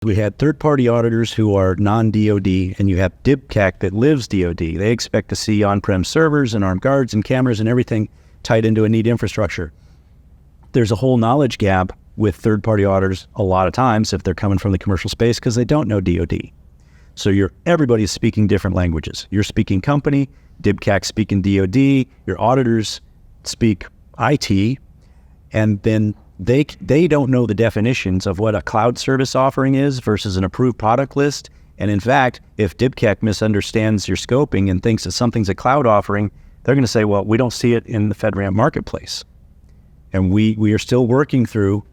We had third-party auditors who are non-DoD, and you have dibcac that lives DoD. They expect to see on-prem servers and armed guards and cameras and everything tied into a neat infrastructure. There's a whole knowledge gap with third-party auditors a lot of times if they're coming from the commercial space because they don't know DoD. So everybody's speaking different languages. You're speaking company, dibcac speaking DoD, your auditors speak IT, and then they don't know the definitions of what a cloud service offering is versus an approved product list. And in fact, if dibcac misunderstands your scoping and thinks that something's a cloud offering, they're going to say, well, we don't see it in the FedRAMP marketplace. And we are still working through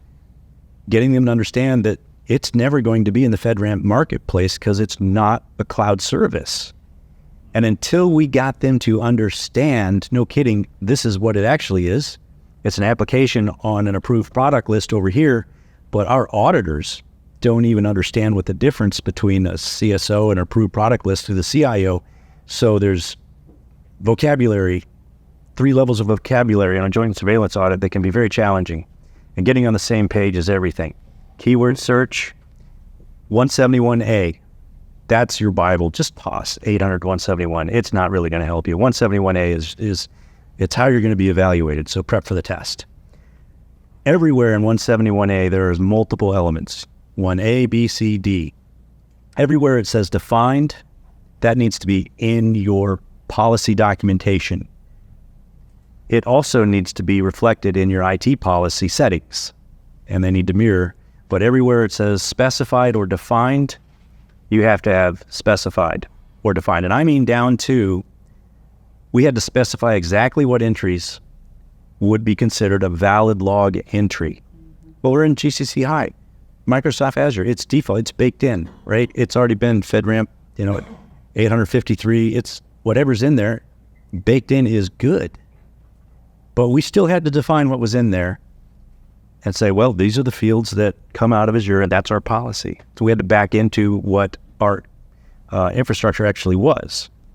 getting them to understand that it's never going to be in the FedRAMP marketplace because it's not a cloud service. And until we got them to understand, no kidding, this is what it actually is. It's an application on an approved product list over here, but our auditors don't even understand what the difference between a CSO and an approved product list to the CIO. So there's vocabulary, 3 levels of vocabulary on a joint surveillance audit that can be very challenging. And getting on the same page is everything. Keyword search, 171A. That's your Bible. Just toss 800 171. It's not really going to help you. 171A is it's how you're going to be evaluated, so prep for the test. Everywhere in 171A, there is multiple elements. 1A, B, C, D. Everywhere it says defined, that needs to be in your policy documentation. It also needs to be reflected in your IT policy settings, and they need to mirror. But everywhere it says specified or defined, you have to have specified or defined. And I mean down to, we had to specify exactly what entries would be considered a valid log entry. Well, we're in GCC High, Microsoft Azure. It's default, it's baked in, right? It's already been FedRAMP, 853. It's whatever's in there, baked in is good. But we still had to define what was in there and say, well, these are the fields that come out of Azure, and that's our policy. So we had to back into what our infrastructure actually was.